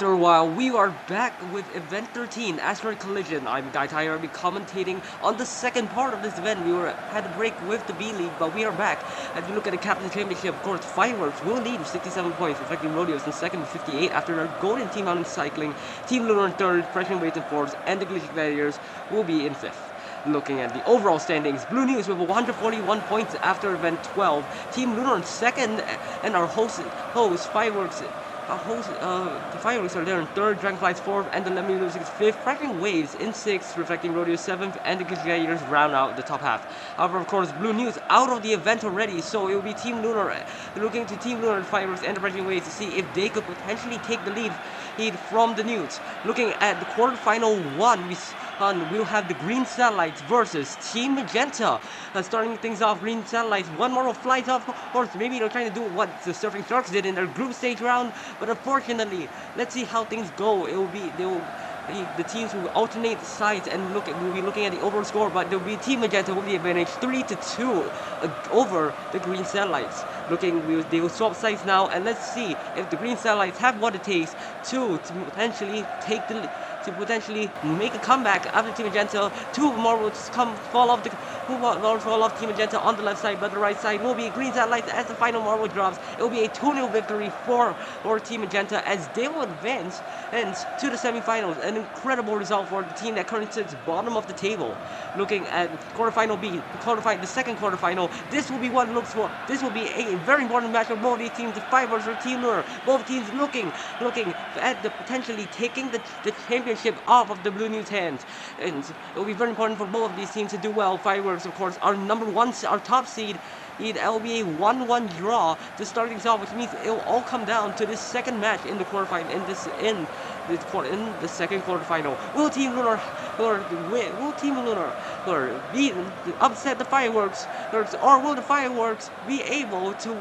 After a while, we are back with Event 13, Asteroid Collision. I'm Guy Tyler, I'll be commentating on the second part of this event. We had a break with the B League, but we are back. As we look at the Captain Championship, of course, Fireworks will lead with 67 points, reflecting Rodeos in second with 58 after their golden team out in cycling. Team Lunar in third, Freshman Weights in fourth, and the Glitchy Gladiators will be in fifth. Looking at the overall standings, Blue News with 141 points after event 12. Team Lunar in second, and our host Fireworks. The Fireworks are there in third, Dragonflies fourth, and the Lemon Music fifth, Cracking Waves in sixth, reflecting Rodeo seventh, and the Gladiators round out the top half. However, of course, Blue News out of the event already, so it will be Team Lunar looking to Team Lunar and Fireworks and the Cracking Waves to see if they could potentially take the lead from the News. Looking at the quarterfinal one, we'll have the Green Satellites versus Team Magenta. Starting things off, Green Satellites, one more flies off course. Maybe they're trying to do what the Surfing Sharks did in their group stage round, but unfortunately, let's see how things go. The teams will alternate sides and we'll be looking at the overall score, but there will be Team Magenta will be advantage 3-2 over the Green Satellites. They will swap sides now, and let's see if the Green Satellites have what it takes to potentially potentially make a comeback after Team Magenta. Two more will fall off Team Magenta on the left side, but the right side will be Green Satellites as the final marble drops. It will be a 2-0 victory for Team Magenta as they will advance to the semifinals. An incredible result for the team that currently sits bottom of the table. Looking at quarterfinal B, the second quarterfinal, this will be what it looks for. This will be a very important match for both these teams, the Fireworks or Team Lure. Both teams looking at the potentially taking the championship off of the Blue News hands, and it will be very important for both of these teams to do well. Fireworks, of course, are our top seed. It will be a 1-1 draw to start things off, which means it will all come down to this second match in the quarterfinal. In the second quarterfinal, will Team Lunar upset the Fireworks, or will the Fireworks be able to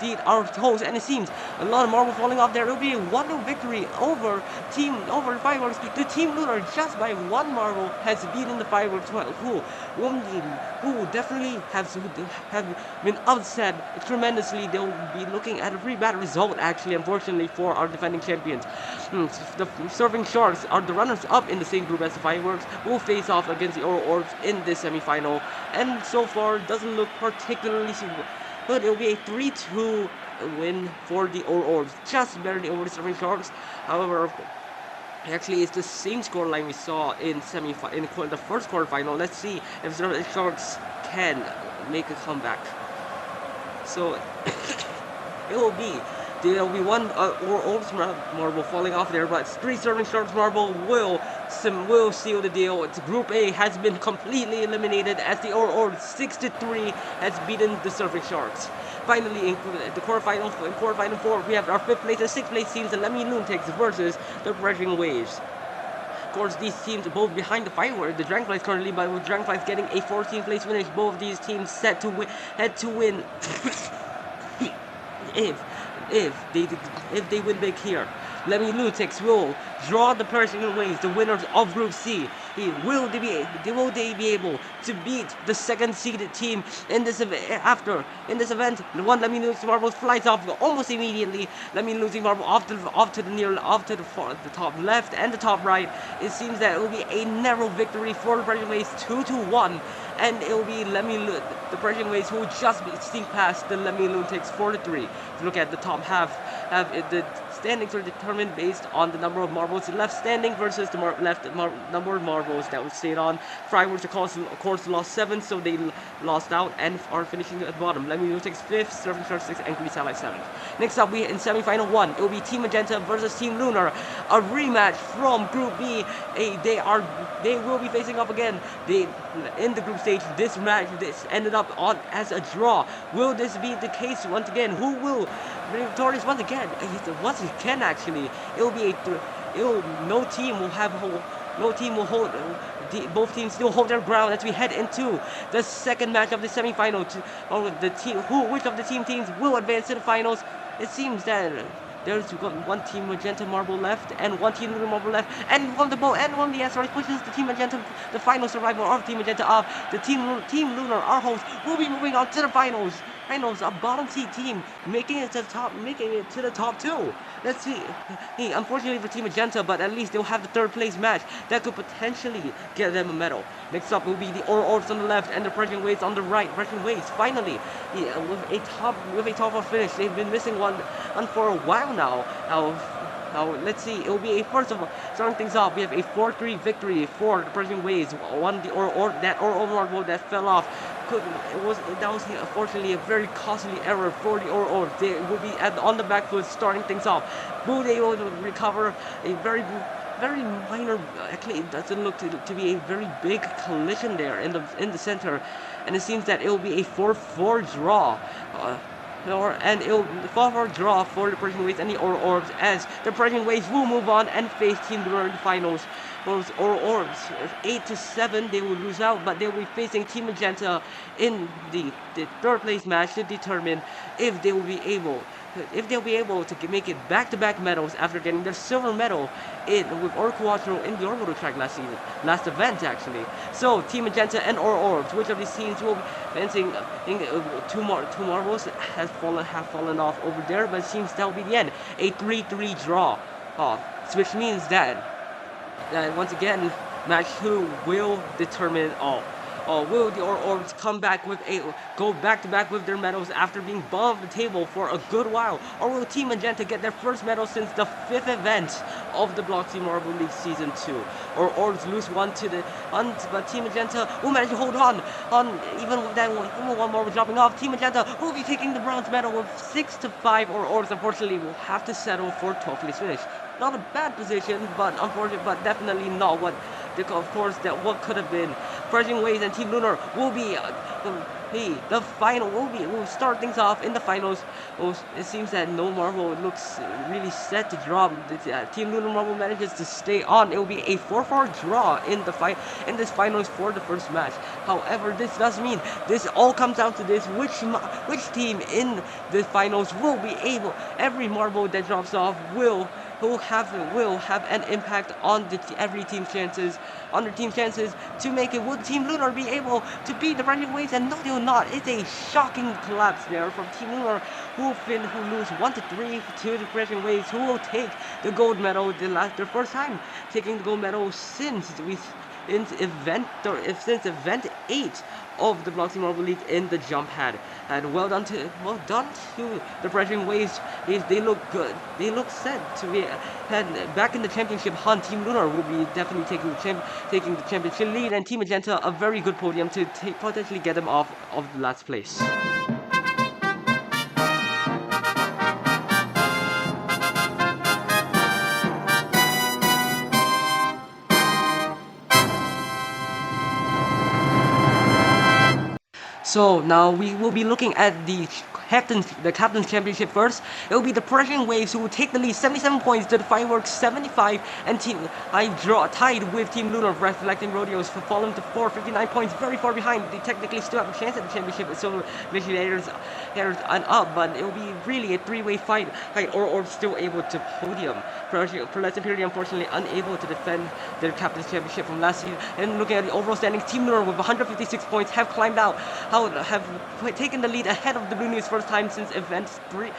beat our hosts? And it seems a lot of marble falling off there. It will be a 1-0 victory over the Fireworks. The Team Lunar just by one marble has beaten the Fireworks, who definitely have been upset tremendously. They'll be looking at a pretty bad result, actually, unfortunately, for our defending champions. The Surfing Sharks are the runners-up in the same group as the Fireworks, will face off against the Oro Orbs in this semi-final, and so far doesn't look particularly good. It will be a 3-2 win for the Oro Orbs, just barely over the Surfing Sharks. However, actually, it's the same scoreline we saw in the first quarterfinal. Let's see if the Sharks can make a comeback. So there will be one Orbs marble falling off there, but 3 Surfing Sharks marble will seal the deal. Group A has been completely eliminated as the Orbs 6-3 has beaten the Surfing Sharks. Finally, in the quarterfinal 4, we have our 5th place and 6th place teams, the Lemmy Lunatics versus the Cracking Waves. Of course, these teams are both behind the Fireworks, the Dragonflies currently, but with Dragonflies getting a 14th place finish, both of these teams head to win if they win big here. Lemmy Lunatics will draw the Persian Waves, the winners of Group C. Will they be able to beat the second seeded team in this event? The one Lemmy Lunatics marble flies off almost immediately. Lemmy Lunatics marble off to the top left and the top right. It seems that it will be a narrow victory for the Persian Waves, 2-1. And it will be the Persian Waves who will just sneak past the Lemmy Lunatics 4-3. If you look at the top half, the standings are determined based on the number of marbles left standing versus the number of marbles that was stayed on. Fireworks, of course, lost 7, so they lost out and are finishing at the bottom. Lemmy Lunatics 5th, Surfing Sharks 6th, and Green Satellite 7th. Next up, in semifinal 1, it will be Team Magenta versus Team Lunar. A rematch from Group B. They will be facing up again. In the group stage, this ended up as a draw. Will this be the case once again? Who will be victorious once again? Once again, actually, no team will hold. Both teams still hold their ground as we head into the second match of the semifinal. Which of the teams will advance to the finals? It seems that There's one Team Magenta marble left and one Team Lunar marble left, and one the bow and one the asteroid pushes the Team Magenta, the final survival of Team Magenta off. The Team Lunar, our host, will be moving on to the finals. A bottom seed team making it to the top two. Let's see. Unfortunately for Team Magenta, but at least they'll have the third place match that could potentially get them a medal. Next up will be the Orbs on the left and the Pressing Waves on the right. Pressing Waves finally with a top four finish. They've been missing one for a while now. Now let's see. It will be first of all, starting things off. We have a 4-3 victory for the Pressing Waves. One the marble that fell off. That was unfortunately a very costly error for the Orbs. They will be on the back foot starting things off. Will they able to recover a very minor? Actually, it doesn't look to be a very big collision there in the center, and it seems that it will be a 4-4 draw. And it will fall for a draw for the Pressing Waves and the Orbs, as the Pressing Waves will move on and face Team Lunar in the finals. Those Orbs 8-7, they will lose out, but they will be facing Team Magenta in the third place match to determine if they'll be able to make it back-to-back medals after getting their silver medal with Quattro in the orbital track last event actually. So Team Magenta and Orbs, which of these teams will be fencing two marbles have fallen off over there, but it seems that will be the end. A 3-3 draw, which means that once again, match 2 will determine all. Will the Orbs come back go back-to-back with their medals after being bottom of the table for a good while? Or will Team Magenta get their first medal since the 5th event of the Bloxy Marble League Season 2? Or Orbs lose one but Team Magenta will manage to hold on even with one more dropping off. Team Magenta will be taking the bronze medal with 6-5, or Orbs unfortunately will have to settle for 12th place finish. Not a bad position, but definitely not what could have been. Pressing Waves and Team Lunar will be the final will start things off in the finals. It seems that no marble looks really set to drop. Team Lunar marble manages to stay on. It will be a 4-4 draw in this finals for the first match. However, this does mean this all comes down to this: which team in the finals will be able. Every marble that drops off will have an impact on every team's chances. On their team's chances to make it. Will Team Lunar be able to beat the Pressing Waves? And no, they will not. It's a shocking collapse there from Team Lunar, who lose 1-3 to the Pressing Waves, who will take the gold medal their first time taking the gold medal since event 8 of the Bloxy Marble League in the jump pad. And well done to the Pressing Waves. They look good. They look set to be back in the championship hunt. Team Lunar will be definitely taking the championship lead, and Team Magenta a very good podium to potentially get them off of the last place. So now we will be looking at the Captain's Championship first. It will be the Pressing Waves who will take the lead, 77 points to the Fireworks 75, and tied with Team Lunar, Reflecting Rodeos, falling to 59 points, very far behind. They technically still have a chance at the championship, so Vigilators and up, but it will be really a three-way fight, or still able to podium. Prolescent Purity unfortunately unable to defend their Captain's Championship from last season. And looking at the overall standings, Team Lunar with 156 points have climbed out, have taken the lead ahead of the Blue News first time since event 3.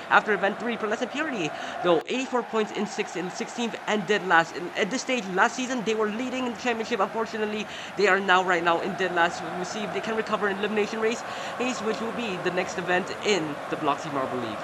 Prolescent Purity, though 84 points in 16th and dead last. At this stage last season they were leading in the championship. Unfortunately, they are right now in dead last. We'll see if they can recover in elimination race, which will be the next event in the Bloxy Marble League.